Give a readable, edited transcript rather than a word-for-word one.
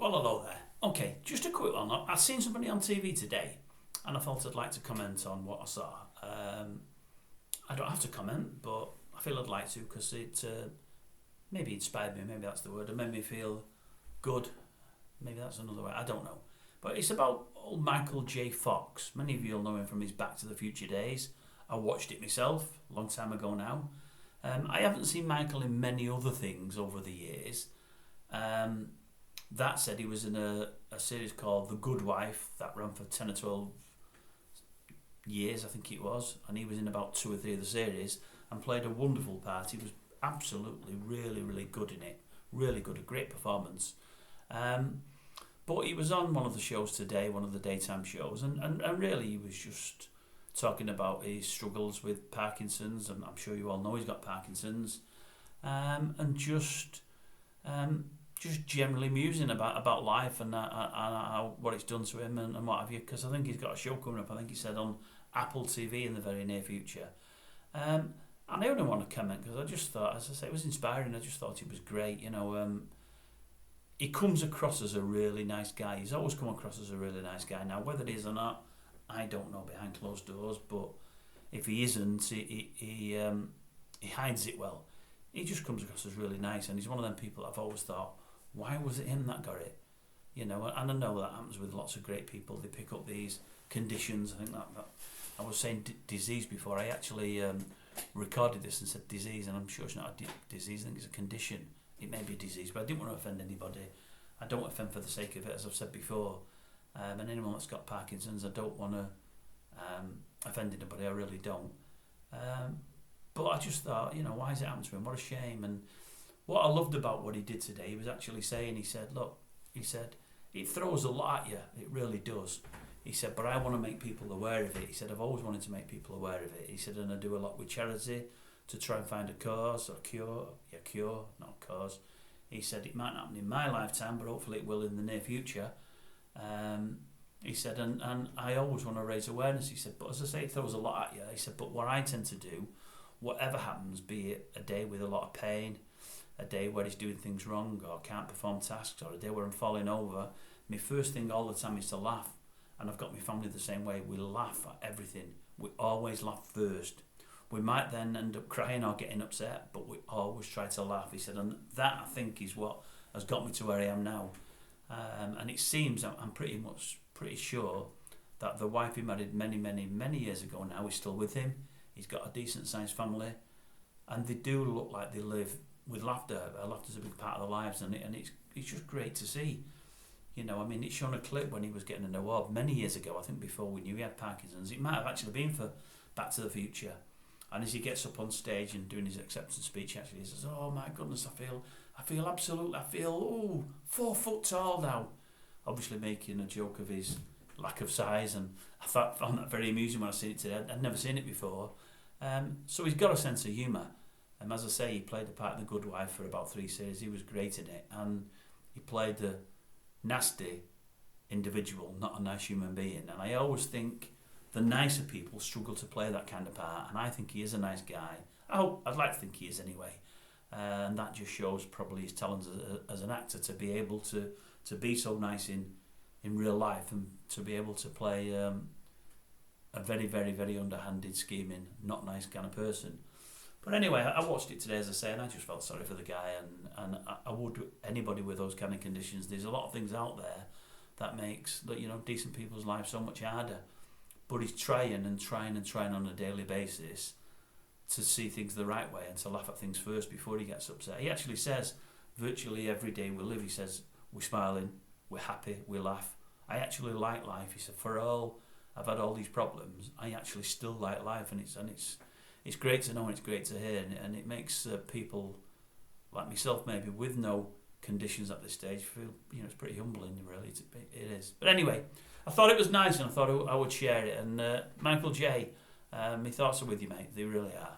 Well, hello there. Okay, just a quick one. I've seen somebody on TV today, and I thought I'd like to comment on what I saw. I don't have to comment, but I feel I'd like to because it maybe inspired me, maybe that's the word, it made me feel good. Maybe that's another way, I don't know. But it's about old Michael J. Fox. Many of you will know him from his Back to the Future days. I watched it myself a long time ago now. I haven't seen Michael in many other things over the years. That said, he was in a series called The Good Wife that ran for 10 or 12 years, I think it was, and he was in about 2 or 3 of the series and played a wonderful part. He was absolutely really, really good in it. Really good, a great performance. But he was on one of the shows today, one of the daytime shows, and really he was just talking about his struggles with Parkinsons, and I'm sure you all know he's got Parkinsons, and just generally musing about life and how, what it's done to him and what have you, because I think he's got a show coming up, I think he said on Apple TV in the very near future. And I only want to comment because I just thought, as I say, it was inspiring. I just thought it was great. You know, he comes across as a really nice guy. He's always come across as a really nice guy. Now, whether it is or not, I don't know behind closed doors, but if he isn't, he hides it well. He just comes across as really nice, and he's one of them people I've always thought, why was it him that got it? You know, and I know that happens with lots of great people. They pick up these conditions. I think that I was saying disease before. I actually recorded this and said disease, and I'm sure it's not a disease. I think it's a condition. It may be a disease, but I didn't want to offend anybody. I don't offend for the sake of it, as I've said before. And anyone that's got Parkinson's, I don't want to offend anybody. I really don't. But I just thought, you know, why has it happened to him? What a shame. And what I loved about what he did today, he was actually saying, he said, look, he said, it throws a lot at you. It really does. He said, but I want to make people aware of it. He said, I've always wanted to make people aware of it. He said, and I do a lot with charity to try and find a cause or cure, not a cause. He said, it might not happen in my lifetime, but hopefully it will in the near future. He said, and I always want to raise awareness. He said, but as I say, it throws a lot at you. He said, but what I tend to do, whatever happens, be it a day with a lot of pain, a day where he's doing things wrong or can't perform tasks, or a day where I'm falling over, my first thing all the time is to laugh. And I've got my family the same way. We laugh at everything. We always laugh first. We might then end up crying or getting upset, but we always try to laugh. He said, and that I think is what has got me to where I am now. And it seems, I'm pretty sure that the wife he married many years ago now is still with him. He's got a decent sized family, and they do look like they live with laughter. Laughter's a big part of their lives, and it's just great to see. You know, I mean, it's shown a clip when he was getting an award many years ago, I think before we knew he had Parkinson's. It might have actually been for Back to the Future. And as he gets up on stage and doing his acceptance speech, actually he says, oh my goodness, I feel 4 foot tall now. Obviously making a joke of his lack of size, and I found that very amusing when I seen it today. I'd never seen it before. So he's got a sense of humour. And as I say, he played the part of the Good Wife for about 3 series. He was great in it. And he played the nasty individual, not a nice human being. And I always think the nicer people struggle to play that kind of part, and I think he is a nice guy. I'd like to think he is anyway. And that just shows probably his talent as an actor, to be able to be so nice in real life, and to be able to play a very, very, very underhanded, scheming, not nice kind of person. But anyway, I watched it today, as I say, and I just felt sorry for the guy, and I would anybody with those kind of conditions. There's a lot of things out there that makes, you know, decent people's lives so much harder. But he's trying on a daily basis to see things the right way and to laugh at things first before he gets upset. He actually says, virtually every day we live, he says, we're smiling, we're happy, we laugh. I actually like life. He said, for all I've had all these problems, I actually still like life, and it's great to know, and it's great to hear, and it makes people like myself, maybe with no conditions at this stage, feel, you know, it's pretty humbling, really. It is. But anyway, I thought it was nice, and I thought I would share it. And Michael J, my thoughts are with you, mate. They really are.